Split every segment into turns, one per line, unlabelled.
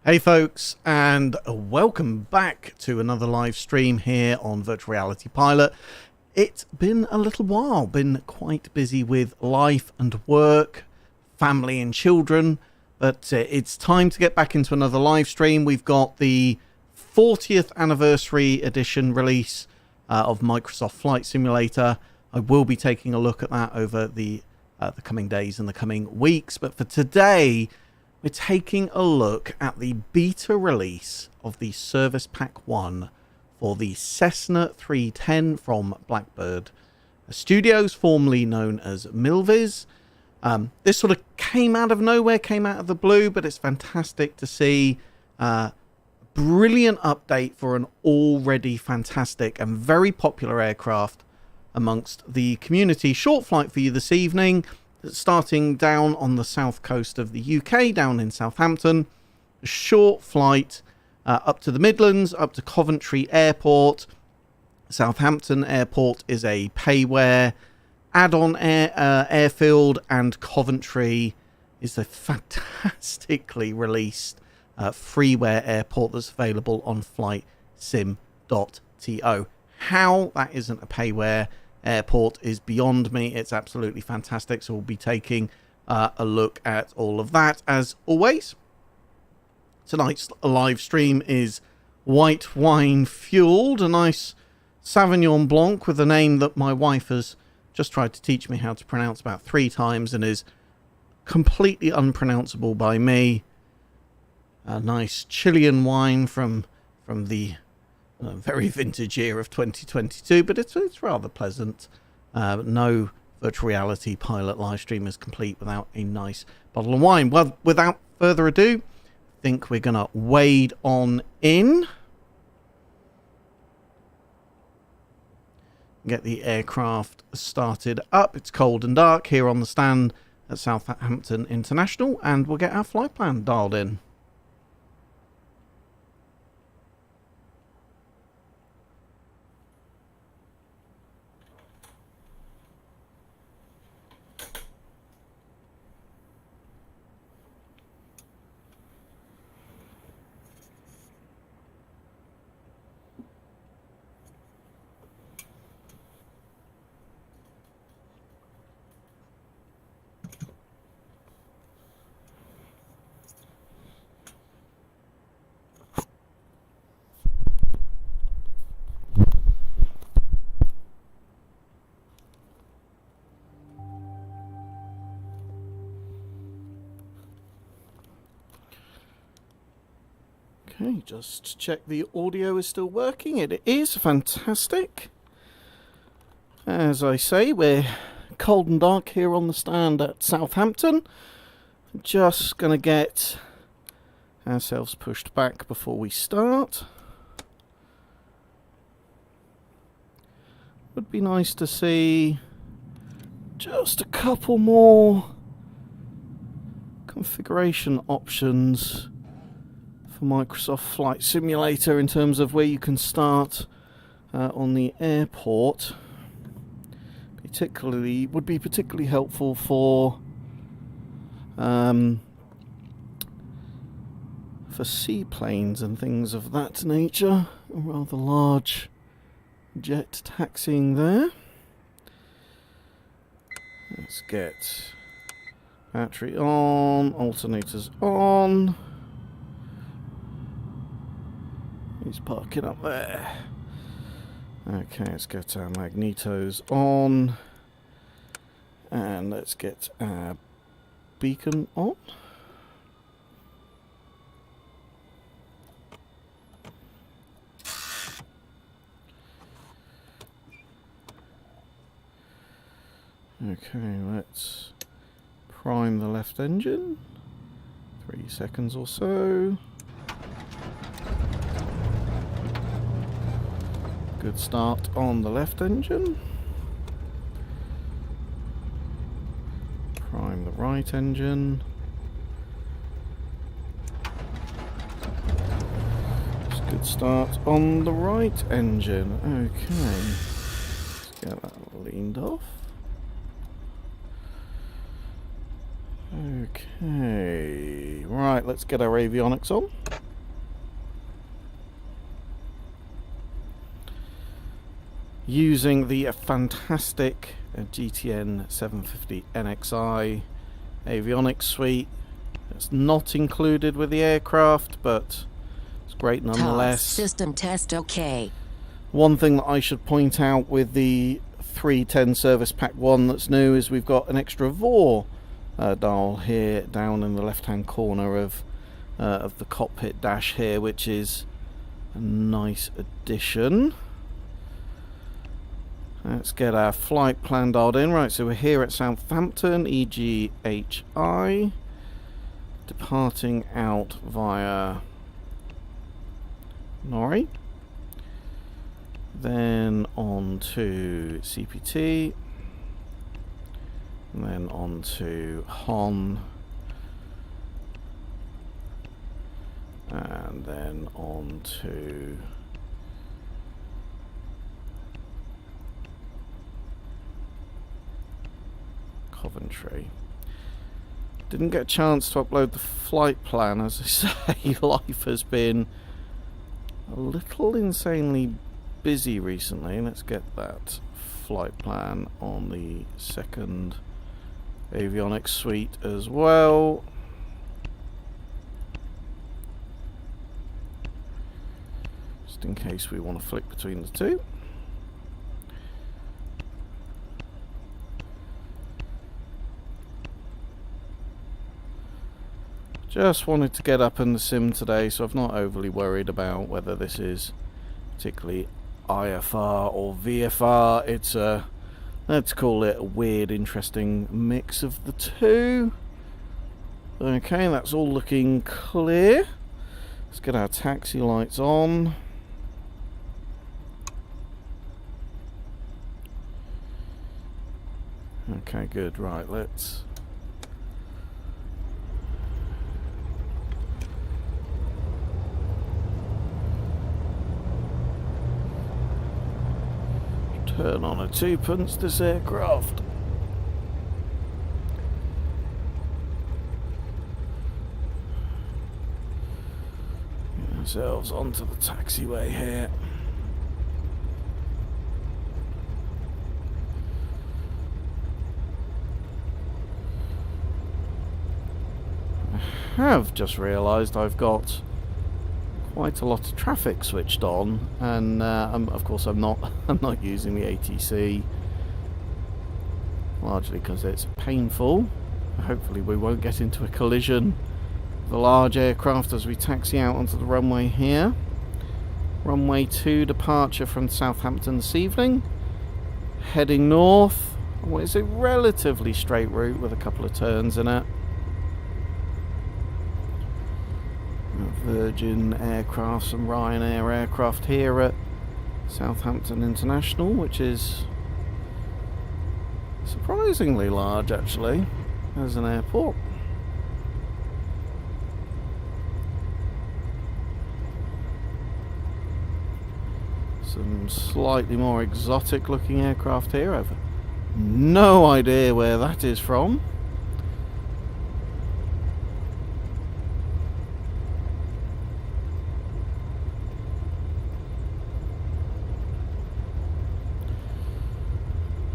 Hey folks, and welcome back to another live stream here on Virtual Reality Pilot. It's been a little while, been quite busy with life and work, family and children, but it's time to get back into another live stream. We've got the 40th anniversary edition release of Microsoft Flight Simulator. I will be taking a look at that over the coming days and the coming weeks, but for today, we're taking a look at the beta release of the Service Pack 1 for the Cessna 310 from Blackbird Studios, formerly known as Milviz. This sort of came out of nowhere, came out of the blue, but it's fantastic to see. Brilliant update for an already fantastic and very popular aircraft amongst the community. Short flight for you this evening, starting down on the south coast of the UK, down in Southampton. A short flight up to the Midlands, up to Coventry Airport. Southampton Airport is a payware add-on airfield, and Coventry is a fantastically released freeware airport that's available on flightsim.to. How that isn't a payware airport is beyond me. It's absolutely fantastic, so we'll be taking a look at all of that. As always, tonight's live stream is white wine fueled, a nice Sauvignon Blanc with a name that my wife has just tried to teach me how to pronounce about 3 times and is completely unpronounceable by me. A nice Chilean wine from the very vintage year of 2022, but it's rather pleasant. No Virtual Reality Pilot live stream is complete without a nice bottle of wine. Well, without further ado, I think we're going to wade on in. Get the aircraft started up. It's cold and dark here on the stand at Southampton International, and we'll get our flight plan dialed in. Okay, just check the audio is still working. It is fantastic. As I say, we're cold and dark here on the stand at Southampton. Just going to get ourselves pushed back before we start. Would be nice to see just a couple more configuration options for Microsoft Flight Simulator in terms of where you can start on the airport. Would be particularly helpful for seaplanes and things of that nature. A rather large jet taxiing there. Let's get battery on, alternators on. He's parking up there. Okay, let's get our magnetos on. And let's get our beacon on. Okay, let's prime the left engine. 3 seconds or so. Good start on the left engine. Prime the right engine. Just good start on the right engine. Okay. Let's get that leaned off. Okay, right, let's get our avionics on. using the fantastic GTN 750 NXI avionics suite. It's not included with the aircraft, but it's great nonetheless.
System test okay.
One thing that I should point out with the 310 Service Pack 1 that's new is we've got an extra VOR dial here down in the left hand corner of the cockpit dash here, which is a nice addition. Let's get our flight plan dialed in. Right, so we're here at Southampton, EGHI, departing out via Norrie, then on to CPT, and then on to Hon, and then on to Coventry. Didn't get a chance to upload the flight plan, as I say. Life has been a little insanely busy recently. Let's get that flight plan on the second avionics suite as well. Just in case we want to flick between the two. Just wanted to get up in the sim today, so I'm not overly worried about whether this is particularly IFR or VFR. It's a, let's call it a weird, interesting mix of the two. Okay, that's all looking clear. Let's get our taxi lights on. Okay, good. Right, let's turn on a twopence this aircraft. Get ourselves onto the taxiway here. I have just realised I've got quite a lot of traffic switched on, and of course I'm not using the ATC, largely because it's painful. Hopefully we won't get into a collision with a large aircraft as we taxi out onto the runway here. Runway 2 departure from Southampton this evening, heading north. What is a relatively straight route with a couple of turns in it. Virgin aircraft, some Ryanair aircraft here at Southampton International, which is surprisingly large actually as an airport. Some slightly more exotic looking aircraft here. I've no idea where that is from.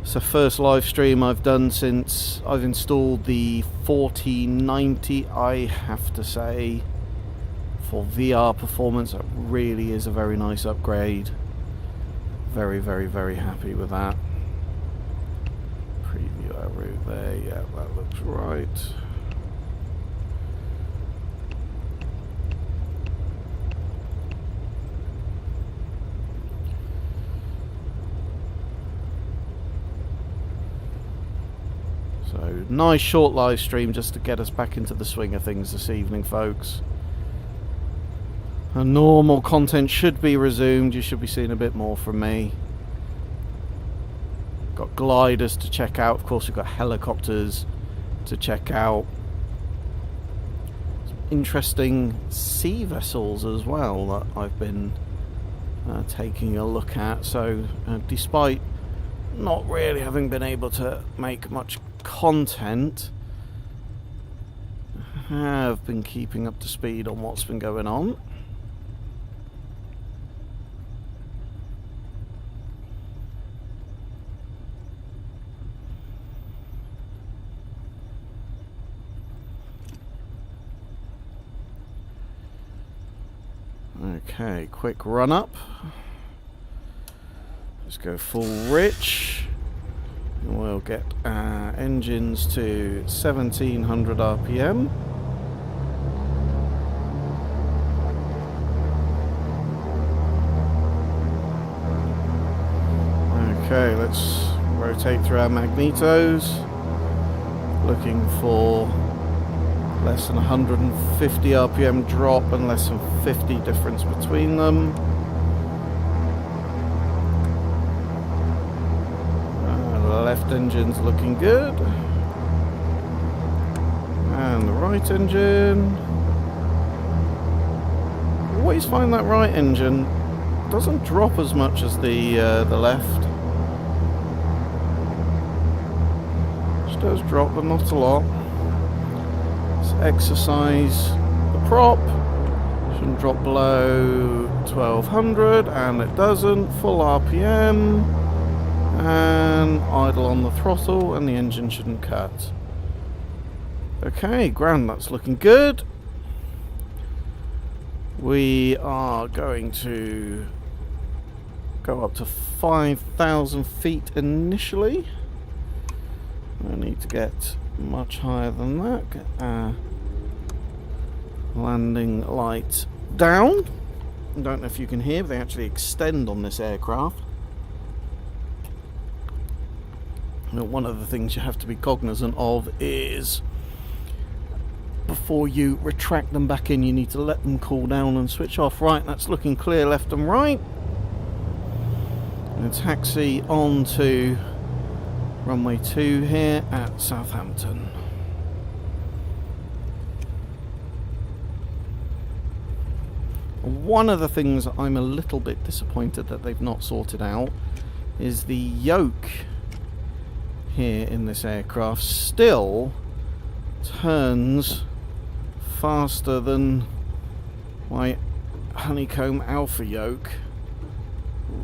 It's the first live stream I've done since I've installed the 4090. I have to say, for VR performance, that really is a very nice upgrade. Very, very, very happy with that. Preview our route there. Yeah, that looks right. So, nice short live stream just to get us back into the swing of things this evening, folks. And normal content should be resumed. You should be seeing a bit more from me. Got gliders to check out. Of course, we've got helicopters to check out. Some interesting sea vessels as well that I've been taking a look at. So, despite not really having been able to make much content, I have been keeping up to speed on what's been going on. Okay, quick run up. Let's go full rich. We'll get our engines to 1700 RPM. Okay, let's rotate through our magnetos. Looking for less than 150 RPM drop and less than 50 difference between them. The left engine's looking good. And the right engine. Always find that right engine doesn't drop as much as the left. It does drop, but not a lot. Let's exercise the prop. Shouldn't drop below 1200, and it doesn't. Full RPM, and idle on the throttle, and the engine shouldn't cut. Okay, grand, that's looking good. We are going to go up to 5,000 feet initially. I need to get much higher than that. Get our landing lights down. I don't know if you can hear, but they actually extend on this aircraft. Now, one of the things you have to be cognizant of is before you retract them back in, you need to let them cool down and switch off. Right, that's looking clear left and right. And taxi on to runway 2 here at Southampton. One of the things I'm a little bit disappointed that they've not sorted out is the yoke here in this aircraft still turns faster than my honeycomb alpha yoke.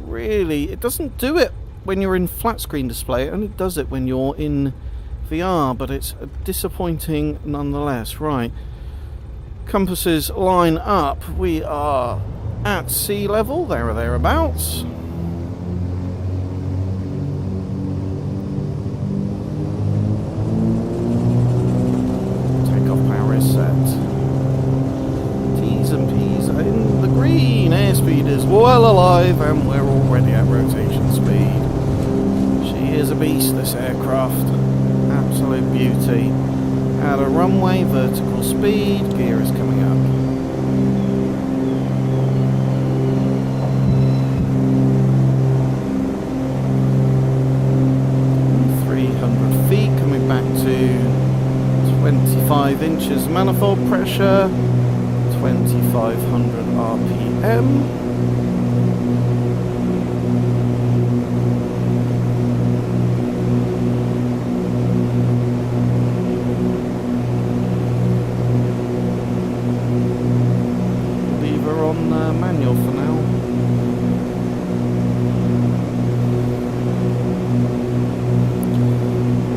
Really, it doesn't do it when you're in flat screen display. It only does it when you're in VR, but it's disappointing nonetheless. Right, compasses line up. We are at sea level, there or thereabouts. Takeoff power is set. T's and P's are in the green. Airspeed is well alive, and we're already at rotation speed. She is a beast, this aircraft. Absolute beauty. Out of runway, vertical speed, gear is coming up. And 300 feet, coming back to 25 inches manifold pressure, 2500 RPM. Manual for now.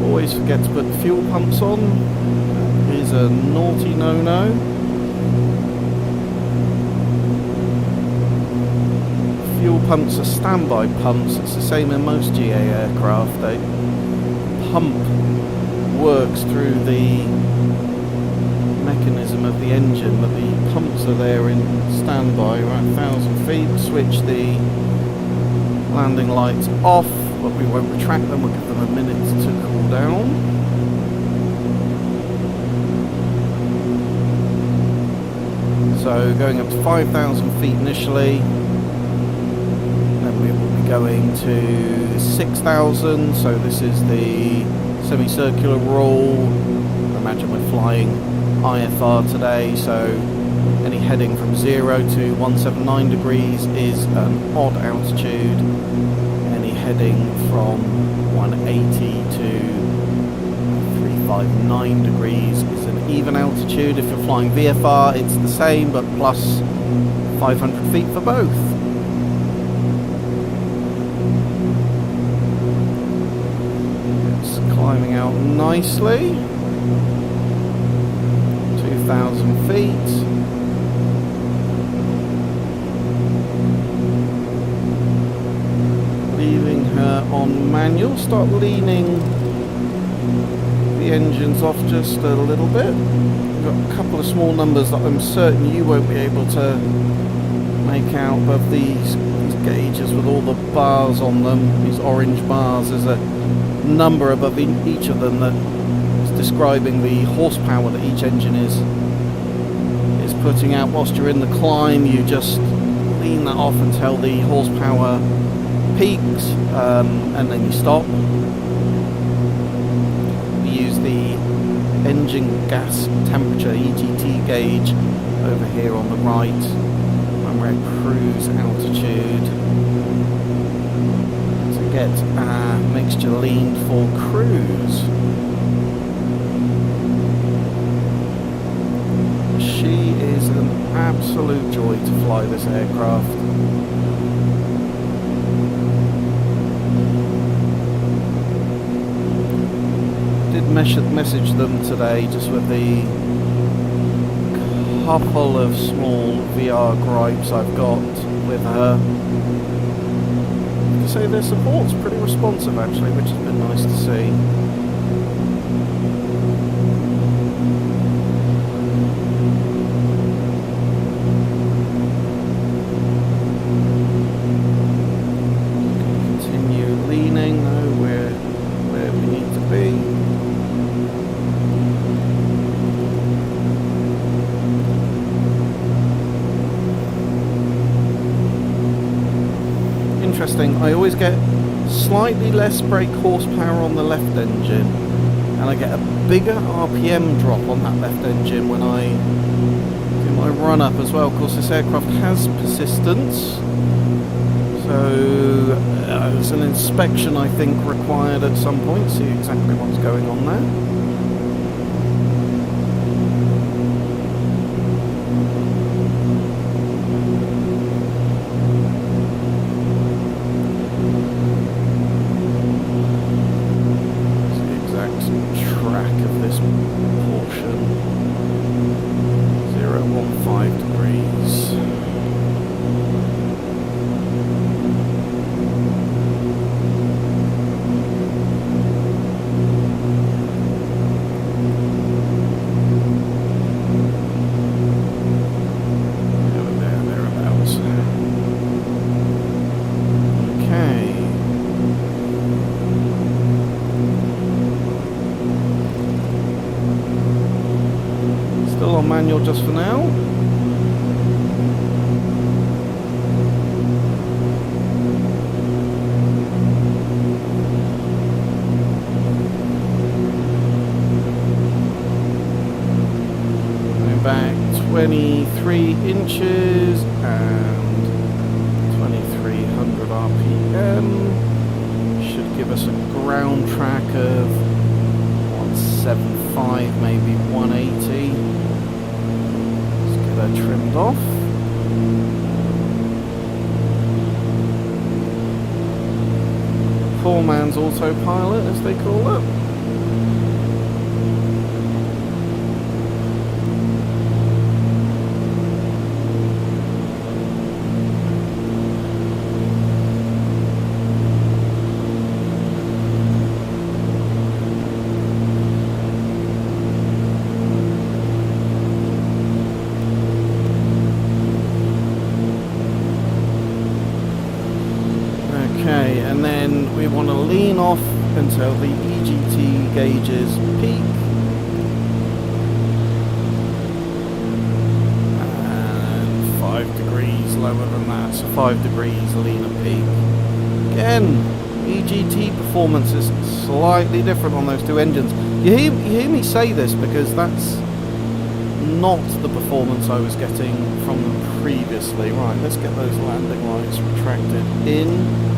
Always forget to put fuel pumps on. That is a naughty no-no. Fuel pumps are standby pumps. It's the same in most GA aircraft. The pump works through the mechanism of the engine, but the pumps are there in standby. We're at 1,000 feet. Switch the landing lights off, but we won't retract them. We'll give them a minute to cool down. So going up to 5,000 feet initially, then we will be going to 6,000. So this is the semicircular roll. Imagine we're flying IFR today, so any heading from 0 to 179 degrees is an odd altitude. Any heading from 180 to 359 degrees is an even altitude. If you're flying VFR, it's the same, but plus 500 feet for both. It's climbing out nicely. 2,000 feet.
manual, start leaning the engines off just a little bit. We've got a couple of small numbers that I'm certain you won't be able to make out above these gauges with all the bars on them, these orange bars. There's a number above each of them that is describing the horsepower that each engine is putting out. Whilst you're in the climb, you just lean that off until the horsepower peaks, and then you stop. We use the engine gas temperature EGT gauge over here on the right when we're at cruise altitude to get our mixture leaned for cruise. She is an absolute joy to fly, this aircraft. I did message them today just with the couple of small VR gripes I've got with her. To say their support's pretty responsive actually, which has been nice to see. I always get slightly less brake horsepower on the left engine, and I get a bigger RPM drop on that left engine when I do my run up as well. Of course, this aircraft has persistence, so there's an inspection I think required at some point, see exactly what's going on there. Manual just for now. Going back 23 inches and 2300 RPM. Should give us a ground track of 175, maybe 180. Trimmed off. Poor man's autopilot, as they call it. And then we want to lean off until the EGT gauges peak, and 5 degrees lower than that, so 5 degrees leaner peak. Again, EGT performance is slightly different on those two engines. You hear me say this because that's not the performance I was getting from them previously. Right, let's get those landing lights retracted in.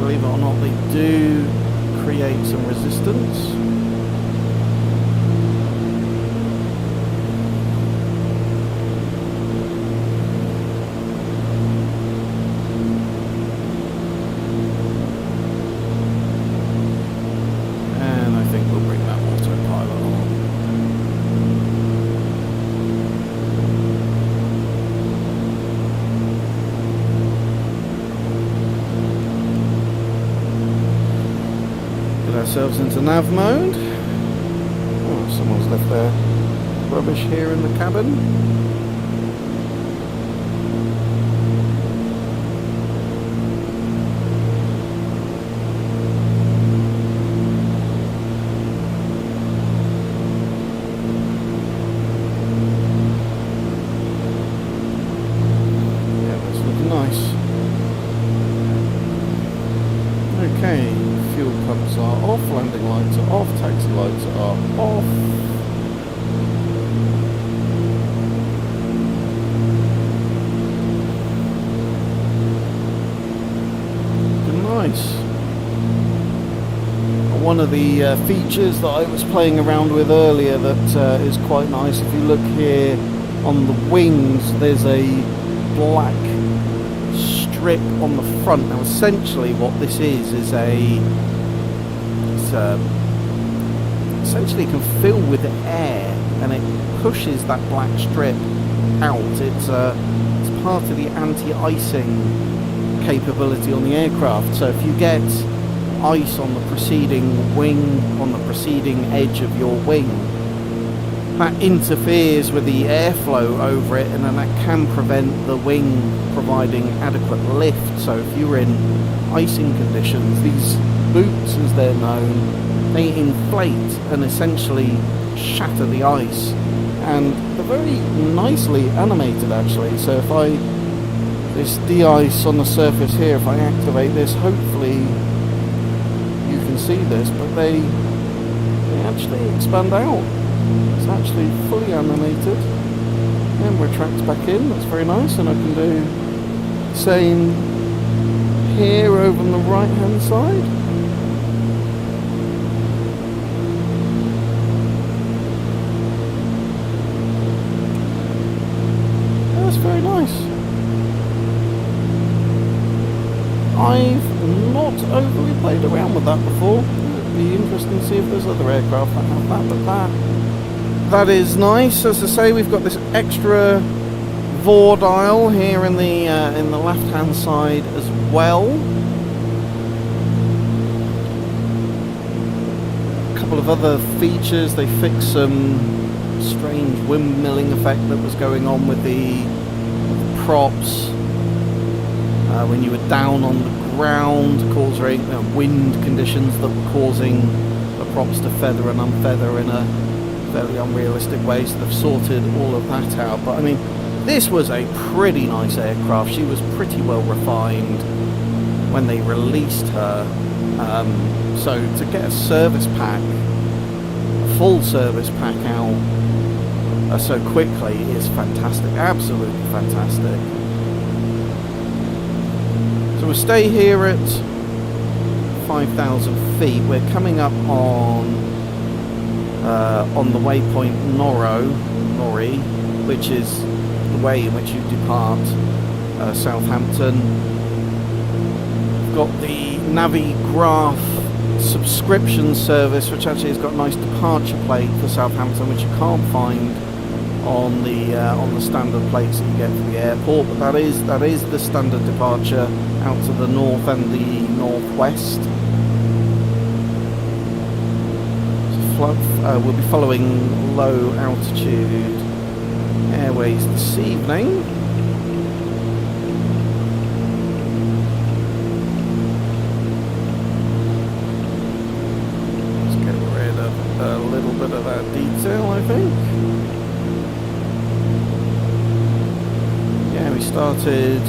Believe it or not, they do create some resistance. And I think we'll bring that autopilot on. ourselves into nav mode. Oh, someone's left their rubbish here in the cabin. Okay, fuel pumps are off, landing lights are off, taxi lights are off. Nice. One of the features that I was playing around with earlier that is quite nice, if you look here on the wings, there's a black strip on the front. Now essentially what this is essentially can fill with air and it pushes that black strip out. It's part of the anti-icing capability on the aircraft, so if you get ice on the preceding wing, on the preceding edge of your wing, that interferes with the airflow over it, and then that can prevent the wing providing adequate lift. So if you're in icing conditions, these boots, as they're known, they inflate and essentially shatter the ice, and they're very nicely animated actually. So if this de-ice on the surface here, if I activate this, hopefully you can see this, but they actually expand out. It's actually fully animated and retracts back in. That's very nice, and I can do the same here over on the right hand side. That's very nice. I've not overly played around with that before. It'd be interesting to see if there's other aircraft that have that, but that is nice. As I say, we've got this extra VOR dial here in the left-hand side as well. A couple of other features. They fixed some strange windmilling effect that was going on with the props. When you were down on the ground, causing wind conditions that were causing the props to feather and unfeather in a fairly unrealistic way, so they've sorted all of that out. But I mean, this was a pretty nice aircraft. She was pretty well refined when they released her. So to get a service pack, a full service pack out so quickly is fantastic, absolutely fantastic. So we'll stay here at 5,000 feet. We're coming up on the waypoint Norrie, which is the way in which you depart Southampton. We've got the Navigraph subscription service, which actually has got a nice departure plate for Southampton, which you can't find on the standard plates that you get for the airport, but that is the standard departure out to the north and the northwest. So we'll be following low altitude airways this evening. Let's get rid of a little bit of that detail, I think. We started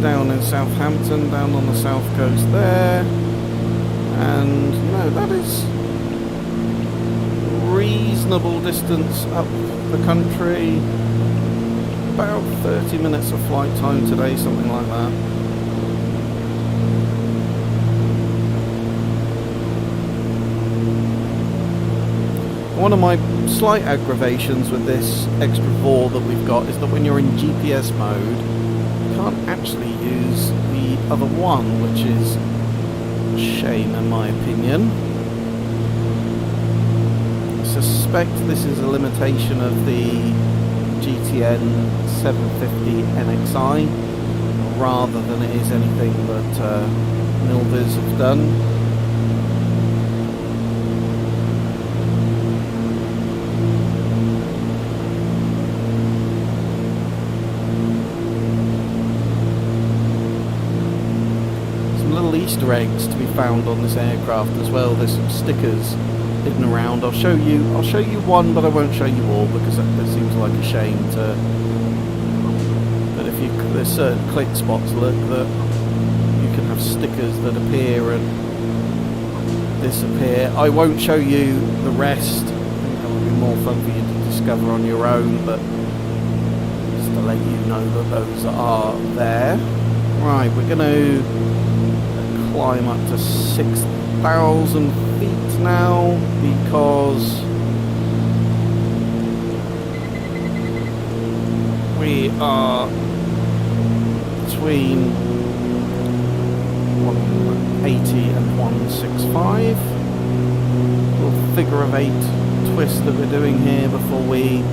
down in Southampton, down on the south coast there, and no, that is reasonable distance up the country, about 30 minutes of flight time today, something like that. One of my slight aggravations with this extra VOR that we've got is that when you're in GPS mode, you can't actually use the other one, which is a shame in my opinion. I suspect this is a limitation of the GTN 750 NXI rather than it is anything that Milviz have done. Easter eggs to be found on this aircraft as well. There's some stickers hidden around. I'll show you one, but I won't show you all because that seems like a shame to. But if you there's certain click spots, look, that you can have stickers that appear and disappear. I won't show you the rest. I think that would be more fun for you to discover on your own, but just to let you know that those are there. Right, we're going to climb up to 6,000 feet now because we are between 180 and 165. Little figure of 8 twist that we're doing here before we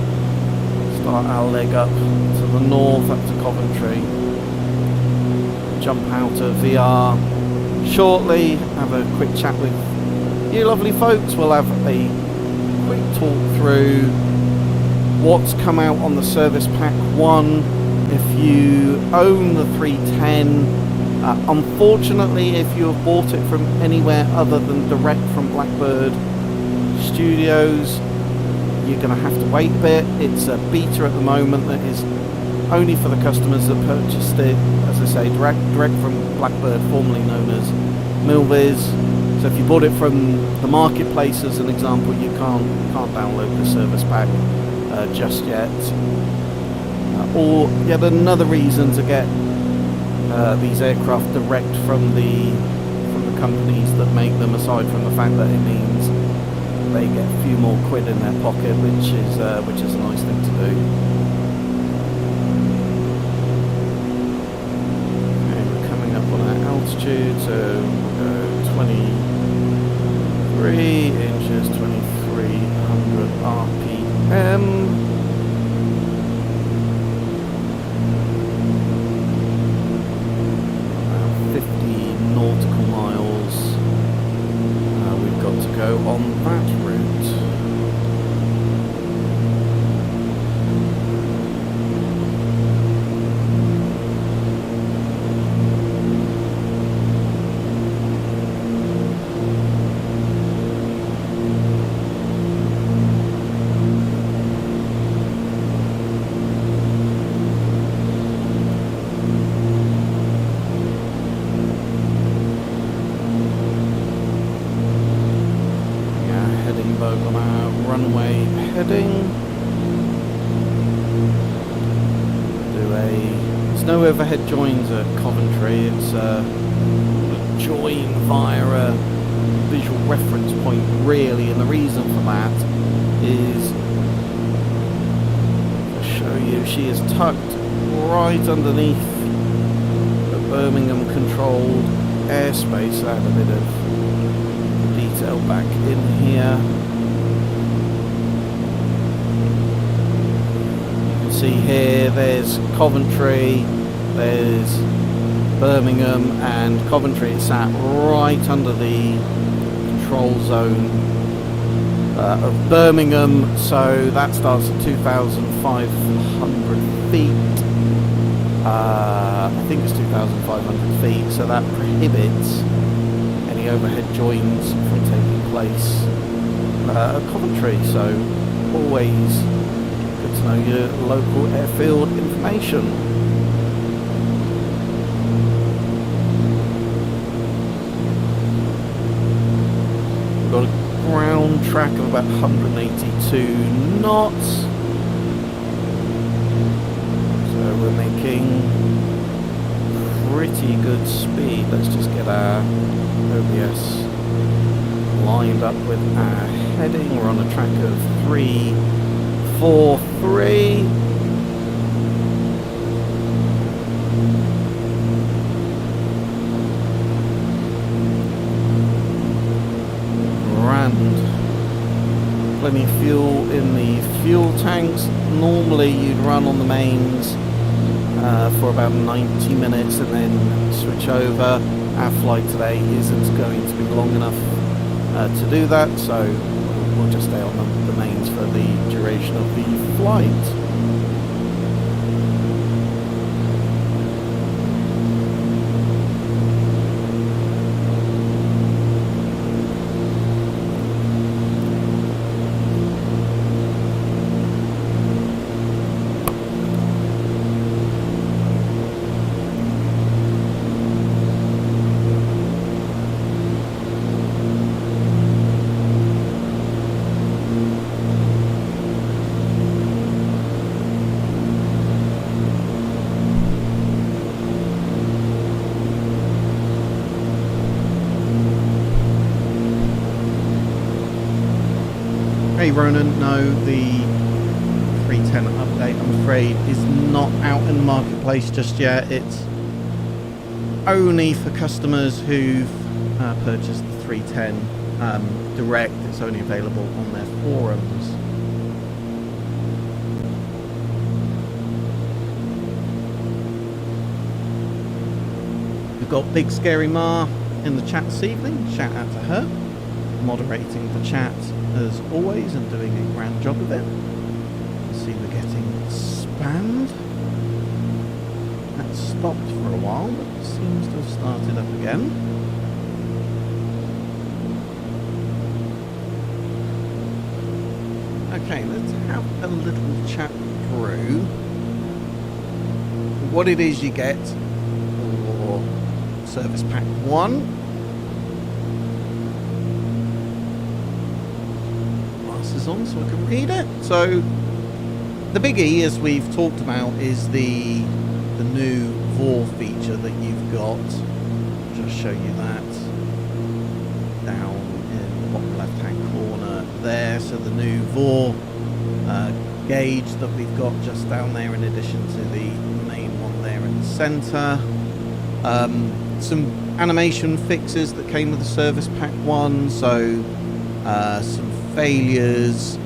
start our leg up to the north, up to Coventry. Jump out of VR shortly, have a quick chat with you lovely folks. We'll have a quick talk through what's come out on the Service Pack 1. If you own the 310, unfortunately if you have bought it from anywhere other than direct from Blackbird Studios, you're going to have to wait a bit. It's a beta at the moment that is only for the customers that purchased it, as I say, direct from Blackbird, formerly known as Milviz. So if you bought it from the marketplace, as an example, you can't download the service pack just yet. Or yet another reason to get these aircraft direct from the companies that make them, aside from the fact that it means they get a few more quid in their pocket, which is a nice thing to do. Altitude, so we'll go 23 inches, 2300 RPM. About 50 nautical miles we've got to go on that route. On our runway heading. There's no overhead joins at Coventry. It's a join via a visual reference point, really, and the reason for that is, I'll show you, she is tucked right underneath the Birmingham controlled airspace. I have a bit of detail back in here. See here, there's Coventry, there's Birmingham, and Coventry is sat right under the control zone of Birmingham, so that starts at 2,500 feet. I think it's 2,500 feet, so that prohibits any overhead joins from taking place at Coventry, so always to know your local airfield information. We've got a ground track of about 182 knots, so we're making pretty good speed. Let's just get our OBS lined up with our heading. We're on a track of 343. Grand. Plenty of fuel in the fuel tanks. Normally you'd run on the mains for about 90 minutes and then switch over. Our flight today isn't going to be long enough to do that, so we'll just stay on the mains for the duration of the flight.
Hey Ronan, no, the 310 update, I'm afraid, is not out in the marketplace just yet. It's only for customers who've purchased the 310 direct. It's only available on their forums. We've got Big Scary Ma in the chat this evening. Shout out to her, moderating the chat as always and doing a grand job of it. See, we're getting spammed. That stopped for a while, but it seems to have started up again. Okay, let's have a little chat through what it is you get for Service Pack 1. Glasses on so I can read it. So, the biggie, as we've talked about, is the new VOR feature that you've got. I'll just show you that down in the bottom left hand corner there. So the new VOR gauge that we've got just down there, in addition to the main one there in the centre. Some animation fixes that came with the Service Pack 1. So some failures.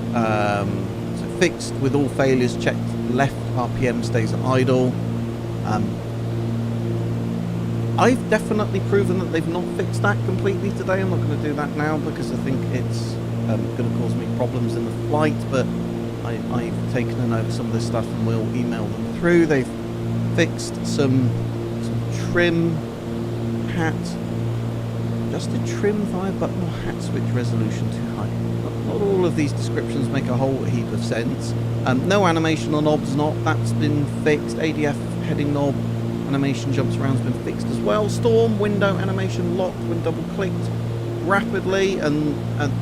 Fixed with all failures checked, left RPM stays at idle. I've definitely proven that they've not fixed that completely today. I'm not going to do that now because I think it's going to cause me problems in the flight, but I've taken a note of some of this stuff and we'll email them through. They've fixed some trim, hat, adjusted trim via button or hat switch resolution too high. Not all of these descriptions make a whole heap of sense. No animation on knobs, that's been fixed. ADF heading knob animation jumps around has been fixed as well. Storm window animation locked when double clicked rapidly, and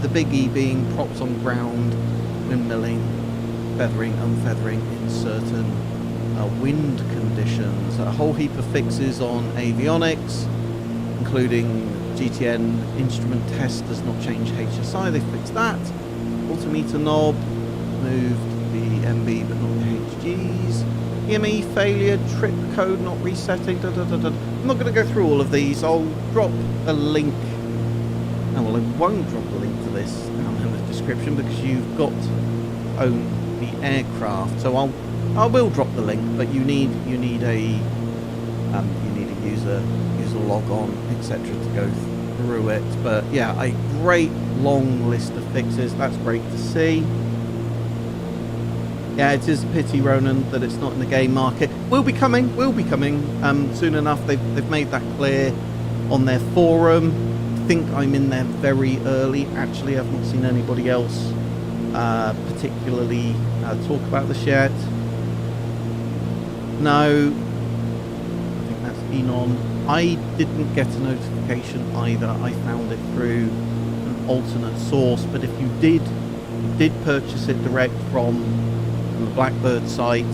the biggie being props on ground, windmilling, feathering, unfeathering in certain wind conditions. A whole heap of fixes on avionics, including GTN instrument test does not change HSI, they fixed that. Altimeter knob, moved the MB but not the HGs. EME failure, trip code not resetting, I'm not going to go through all of these. I'll drop a link. Oh, well, I won't drop a link to this down in the description because you've got to own the aircraft. So I will drop the link, but you need a user log on, etc. to go through it. But yeah, a great long list of fixes. That's great to see. Yeah, it is a pity, Ronan, that it's not in the game market. Will be coming soon enough. They've made that clear on their forum. I think I'm in there very early. Actually, I've not seen anybody else particularly talk about this yet. No, I think that's Enon. I didn't get a notification either. I found it through an alternate source. But if you did purchase it direct from the Blackbird site,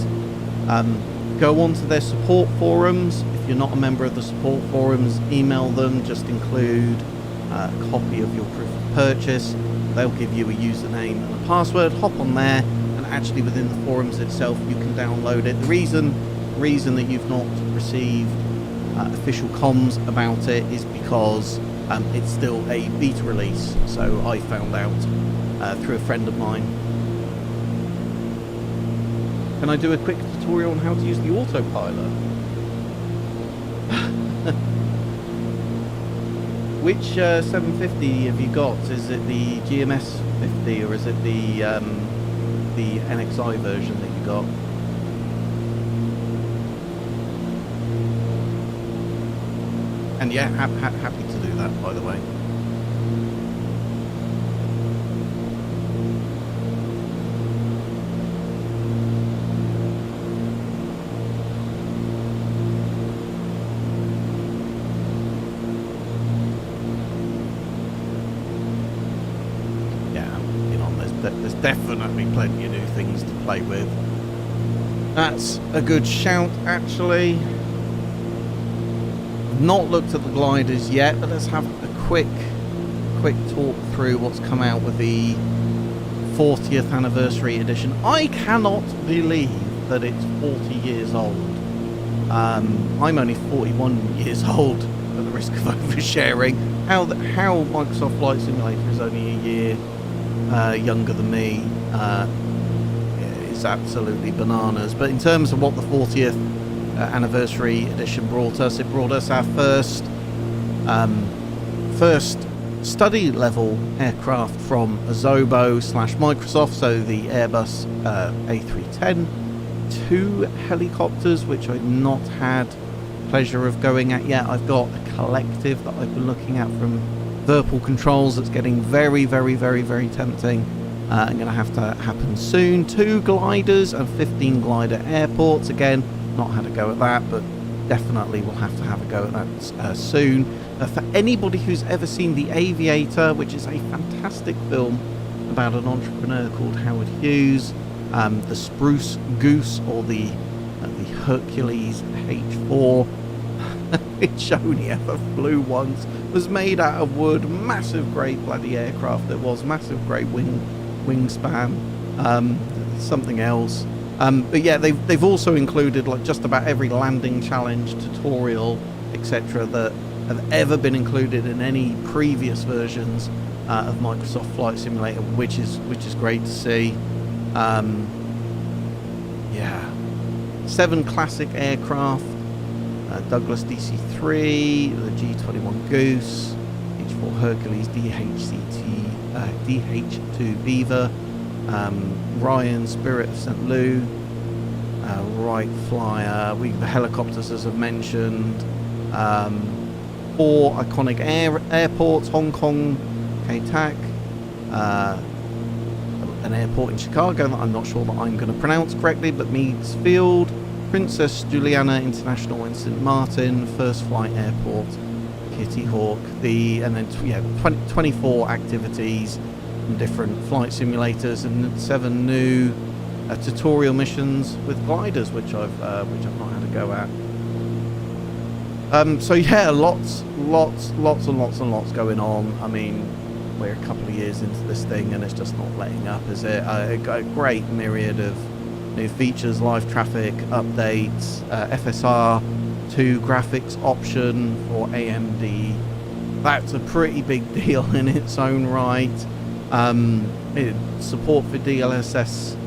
go onto their support forums. If you're not a member of the support forums, email them. Just include a copy of your proof of purchase. They'll give you a username and a password. Hop on there, and actually within the forums itself, you can download it. The reason that you've not received official comms about it is because it's still a beta release. So I found out through a friend of mine. Can I do a quick tutorial on how to use the autopilot? Which 750 have you got? Is it the GMS 50 or is it the NXI version that you got? And yeah, happy to do that, by the way. There's definitely plenty of new things to play with. That's a good shout, actually. Not looked at the gliders yet, but let's have a quick talk through what's come out with the 40th anniversary edition. I cannot believe that it's 40 years old. I'm only 41 years old, at the risk of oversharing. How Microsoft Flight Simulator is only a year younger than me is absolutely bananas. But in terms of what the 40th anniversary edition brought us, it brought us our first study level aircraft from Azobo / Microsoft, so the Airbus A310, 2 helicopters which I've not had pleasure of going at yet. I've got a collective that I've been looking at from Virtual Controls that's getting very, very, very, very tempting. I'm going to have to happen soon. 2 gliders and 15 glider airports. Again, not had a go at that, but definitely will have to have a go at that soon. For anybody who's ever seen The Aviator, which is a fantastic film about an entrepreneur called Howard Hughes, the Spruce Goose, or the Hercules H4, which only ever flew once, was made out of wood, massive great bloody aircraft. It was massive great wingspan, something else. But yeah, they've also included like just about every landing challenge, tutorial, etc. that have ever been included in any previous versions of Microsoft Flight Simulator, which is great to see. Yeah, 7 classic aircraft. Douglas DC-3, the G-21 Goose, H-4 Hercules, DH-2 Beaver, Ryan Spirit of St. Lou, Wright Flyer, the helicopters as I've mentioned, 4 iconic airports, Hong Kong, K-TAC, an airport in Chicago that I'm not sure that I'm going to pronounce correctly, but Meads Field, Princess Juliana International in St. Martin, First Flight Airport, Kitty Hawk, and then 24 activities from different flight simulators, and 7 new tutorial missions with gliders, which I've not had a go at. So yeah, lots and lots going on. I mean, we're a couple of years into this thing, and it's just not letting up, is it? A great myriad of new features, live traffic updates, FSR 2 graphics option for AMD. That's a pretty big deal in its own right. Support for DLSS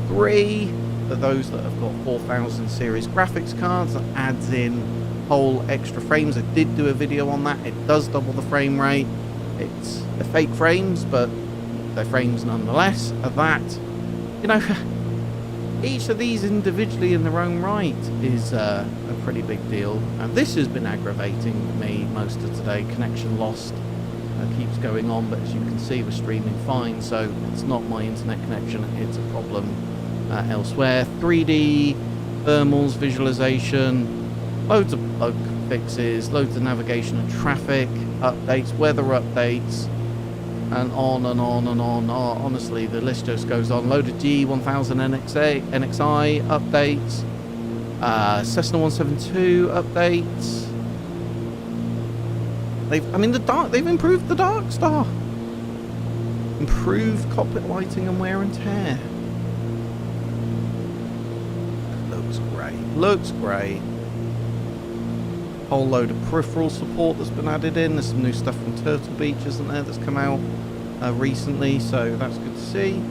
3 for those that have got 4000 series graphics cards. That adds in whole extra frames. I did do a video on that. It does double the frame rate. They're fake frames, but they're frames nonetheless. That, you know, each of these individually in their own right is a pretty big deal. And this has been aggravating me most of today. Connection lost keeps going on, but as you can see, we're streaming fine, so it's not my internet connection, it's a problem elsewhere. 3D thermals visualization, loads of bug fixes, loads of navigation and traffic updates, weather updates, and on and on and on. Oh, honestly, the list just goes on. Load of G1000 NXI updates, Cessna 172 updates. They've improved the Dark Star, improved cockpit lighting and wear and tear. Looks great. Whole load of peripheral support that's been added in. There's some new stuff from Turtle Beach, isn't there, that's come out recently, so that's good to see.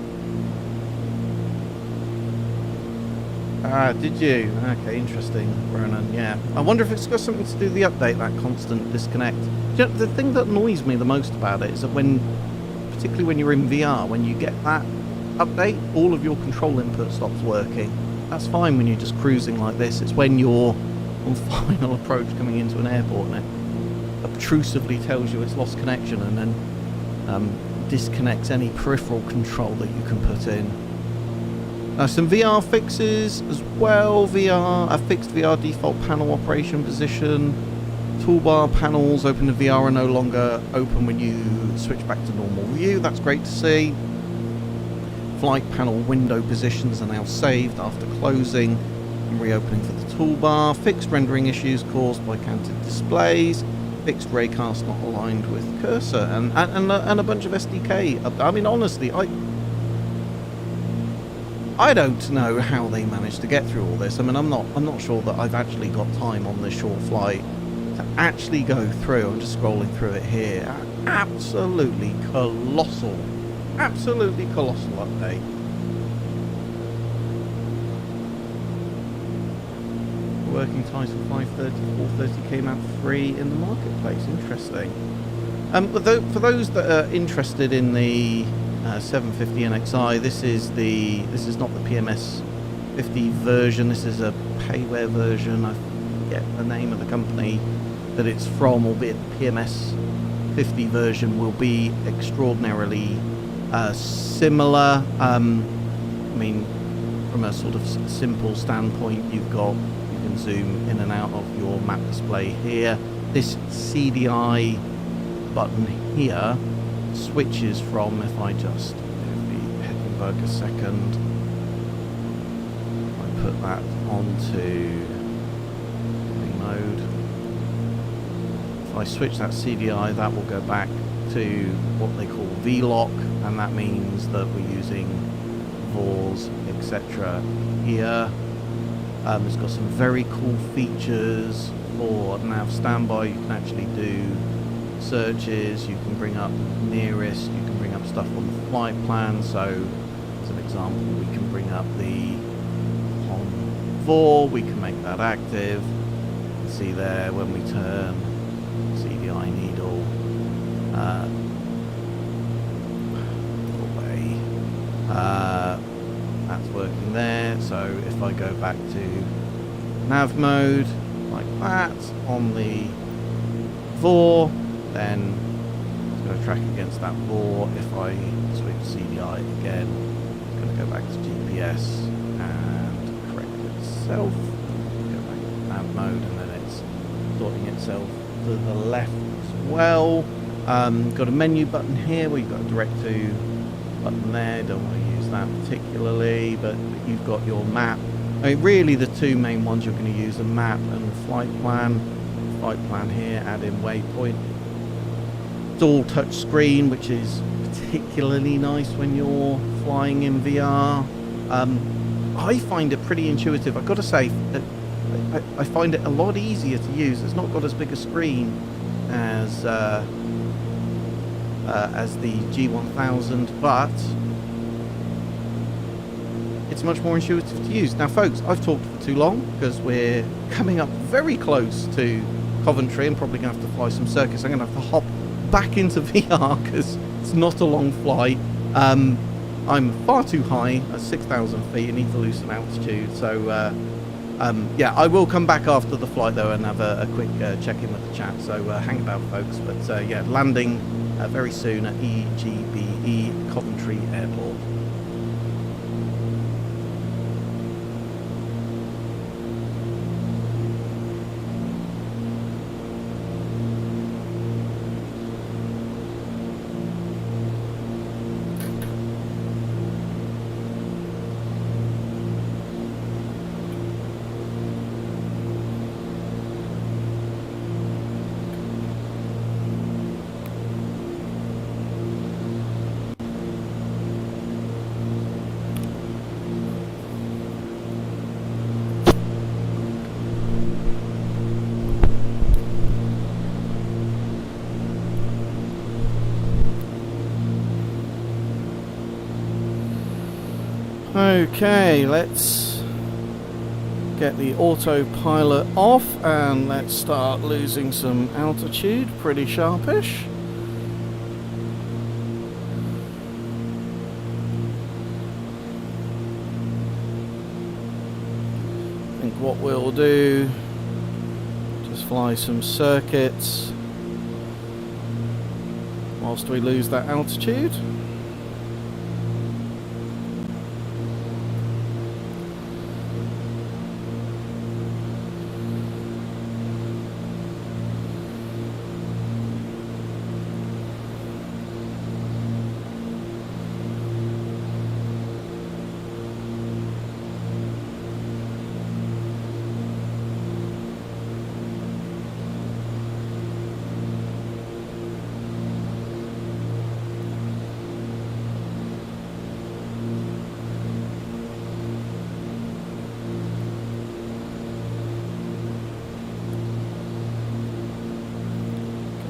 Did you? Okay, interesting, Ronan, yeah. I wonder if it's got something to do with the update, that constant disconnect. You know, the thing that annoys me the most about it is that particularly when you're in VR, when you get that update, all of your control input stops working. That's fine when you're just cruising like this. It's when you're on final approach coming into an airport and it obtrusively tells you it's lost connection and then disconnects any peripheral control that you can put in. Some VR fixes as well. A fixed VR default panel operation position. Toolbar panels open to VR are no longer open when you switch back to normal view. That's great to see. Flight panel window positions are now saved after closing and reopening for the toolbar. Fixed rendering issues caused by canted displays. Fixed raycast not aligned with cursor, and a bunch of SDK. I mean, honestly, I don't know how they managed to get through all this. I mean, I'm not sure that I've actually got time on this short flight to actually go through. I'm just scrolling through it here. Absolutely colossal update. Working times from 5:30 to 4:30 came out free in the marketplace. Interesting. But for those that are interested in the 750 NXI, this is not the PMS 50 version. This is a payware version. I forget the name of the company that it's from, albeit the PMS 50 version will be extraordinarily similar. I mean, from a sort of simple standpoint, you can zoom in and out of your map display here. This CDI button here switches from, if I just give the Heckenberg a second, I put that onto mode. If I switch that CDI, that will go back to what they call VLOC, and that means that we're using VORs, etc. here. It's got some very cool features for nav standby. You can actually do searches, you can bring up nearest, you can bring up stuff on the flight plan. So as an example, we can bring up the on VOR, we can make that active. You can see there when we turn CDI needle away, that's working there. So if I go back to nav mode like that on the VOR, then it's going to track against that VOR. If I switch CDI again, it's going to go back to GPS and correct itself. Go back to nav mode, and then it's sorting itself to the left as well. Got a menu button here where you've got a direct to button there. Don't want to use that particularly, but you've got your map. I mean, really the two main ones you're going to use are map and flight plan. Flight plan here, add in waypoint. It's all touch screen, which is particularly nice when you're flying in VR. I find it pretty intuitive. I've got to say that I find it a lot easier to use. It's not got as big a screen as the G1000, but it's much more intuitive to use. Now, folks, I've talked for too long because we're coming up very close to Coventry. I'm probably going to have to fly some circuits. I'm going to have to hop back into VR because it's not a long flight. I'm far too high at 6,000 feet. I need to lose some altitude. So, yeah, I will come back after the flight, though, and have a quick check-in with the chat. So hang about, folks. But, yeah, landing very soon at EGBE Coventry Airport. Okay, let's get the autopilot off and let's start losing some altitude, pretty sharpish. I think what we'll do, just fly some circuits whilst we lose that altitude.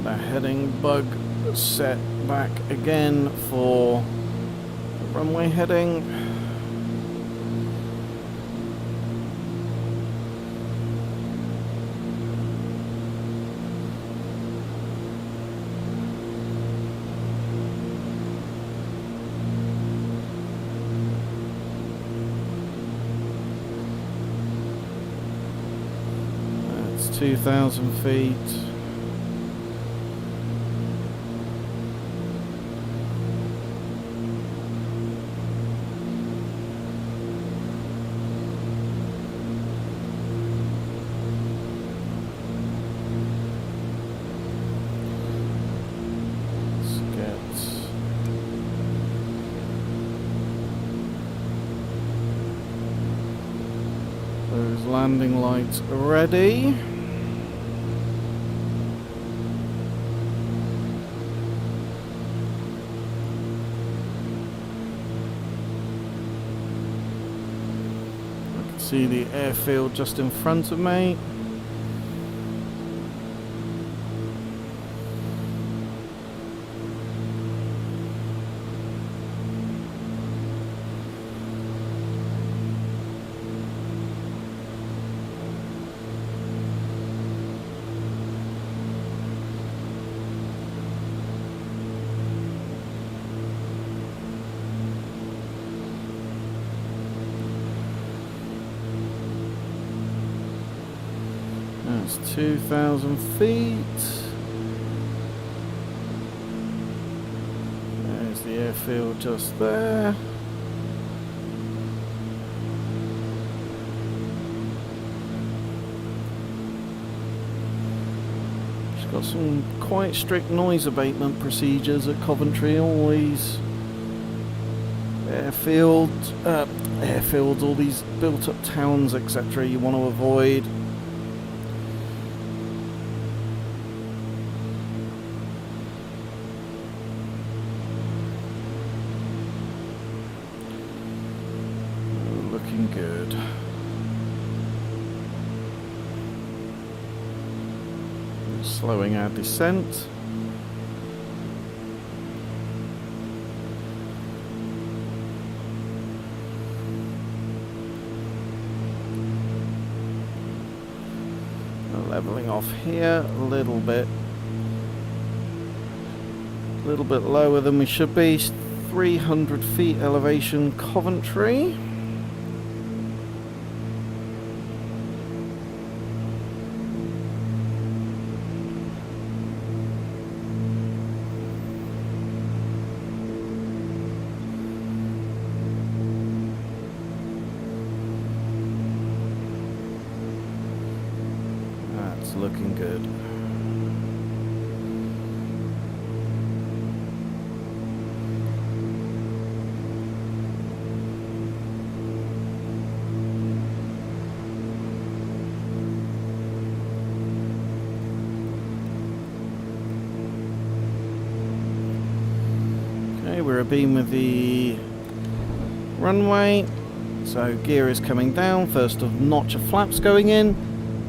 Get our heading bug set back again for the runway heading. That's 2,000 feet. Those landing lights ready. I can see the airfield just in front of me. That's 2,000 feet. There's the airfield just there. She's got some quite strict noise abatement procedures at Coventry. Always airfields, all these built-up towns, etc. you want to avoid. Looking good. Slowing our descent. Leveling off here a little bit lower than we should be. 300 feet elevation, Coventry. That's looking good. Okay, we're abeam with the runway, so gear is coming down. First of notch of flaps going in.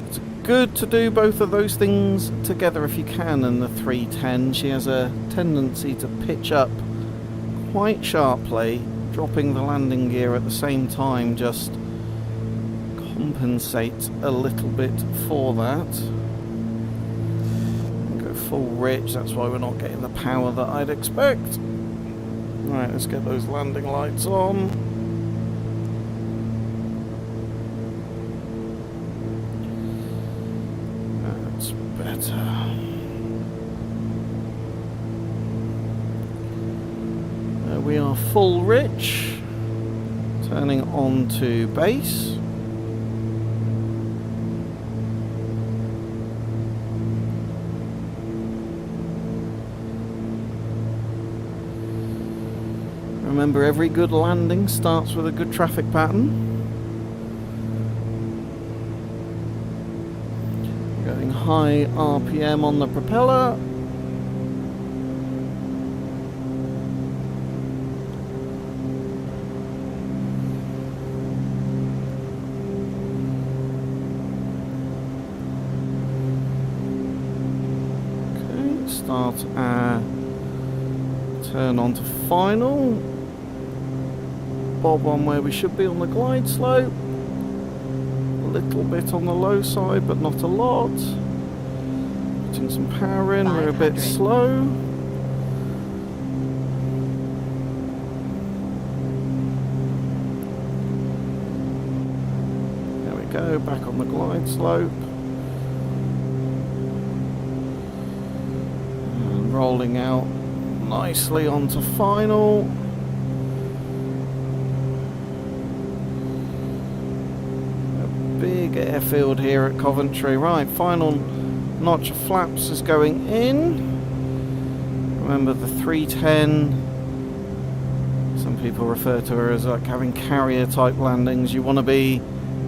It's good to do both of those things together if you can. And the 310, she has a tendency to pitch up quite sharply. Dropping the landing gear at the same time just compensates a little bit for that. Go full rich, that's why we're not getting the power that I'd expect. Right, let's get those landing lights on. That's better. We are full rich, turning on to base. Remember, every good landing starts with a good traffic pattern. Going high RPM on the propeller. start our turn onto final. Bob on where we should be on the glide slope. A little bit on the low side, but not a lot. Putting some power in, we're a bit
500.
slow. There we go, back on the glide slope. And rolling out nicely onto final. Big airfield here at Coventry. Right, final notch of flaps is going in. Remember the 310. Some people refer to her as like having carrier type landings. You want to be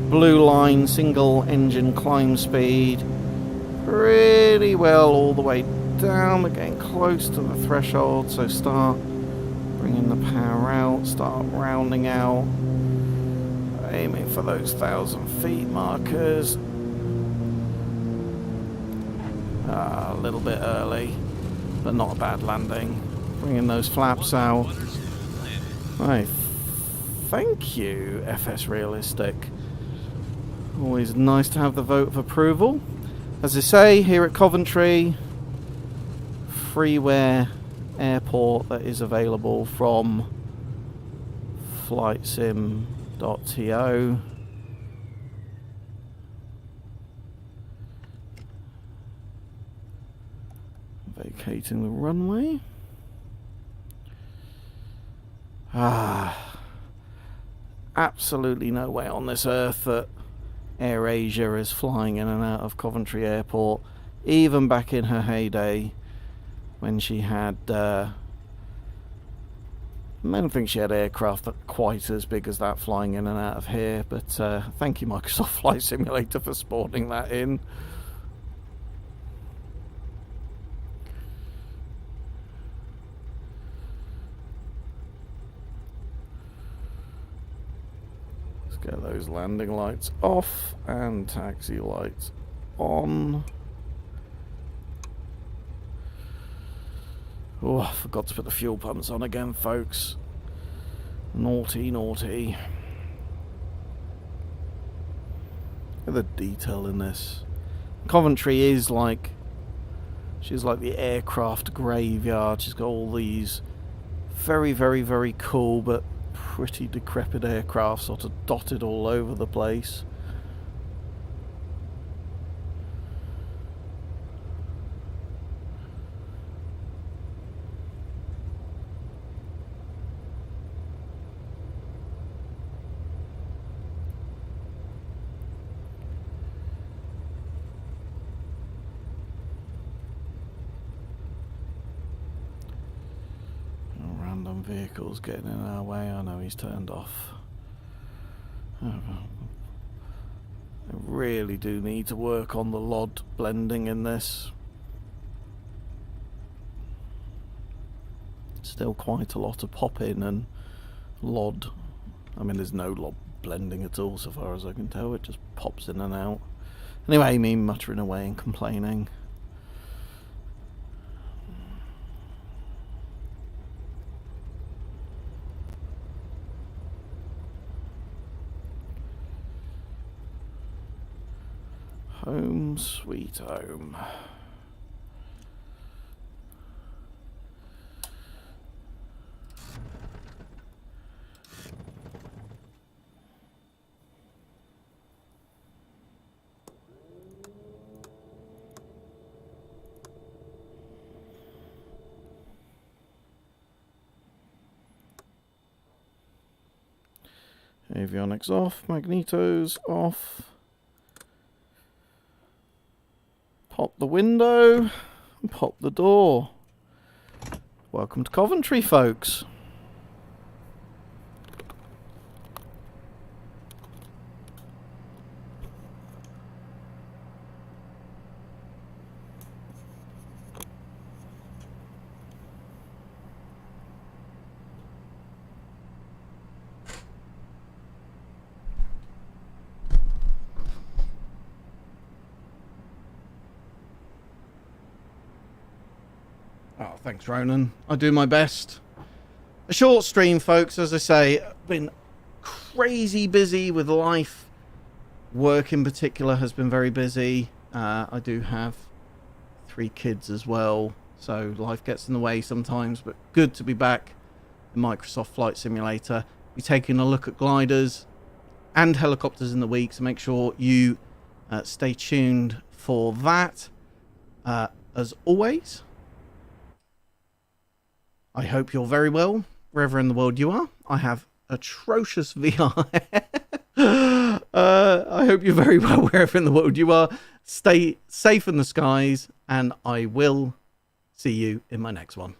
blue line, single engine climb speed. Pretty well all the way down. We're getting close to the threshold, so start bringing the power out, start rounding out. Aiming for those 1,000 feet markers. A little bit early, but not a bad landing. Bringing those flaps out. Right, thank you, FS Realistic. Always nice to have the vote of approval. As I say, here at Coventry, freeware airport that is available from FlightSim.to. Vacating the runway. Absolutely no way on this earth that AirAsia is flying in and out of Coventry Airport, even back in her heyday when she had I don't think she had aircraft that quite as big as that flying in and out of here, but thank you Microsoft Flight Simulator for spawning that in. Let's get those landing lights off and taxi lights on. Oh, I forgot to put the fuel pumps on again, folks. Naughty, naughty. Look at the detail in this. Coventry is like... she's like the aircraft graveyard. She's got all these very, very, very cool but pretty decrepit aircraft sort of dotted all over the place. Vehicles getting in our way. I know he's turned off. I really do need to work on the LOD blending in this. Still quite a lot of pop in and LOD. I mean, there's no LOD blending at all so far as I can tell. It just pops in and out. Anyway, me muttering away and complaining. Home sweet home. Avionics off, magnetos off. Pop the window and pop the door. Welcome to Coventry, folks.
thanks, Ronan. I do my best. A short stream, folks. As I say, been crazy busy with life. Work in particular has been very busy. I do have 3 kids as well, so life gets in the way sometimes, but good to be back in Microsoft Flight Simulator. We're taking a look at gliders and helicopters in the week, so make sure you stay tuned for that. As always, I hope you're very well wherever in the world you are. I have atrocious VR. I hope you're very well wherever in the world you are. Stay safe in the skies, and I will see you in my next one.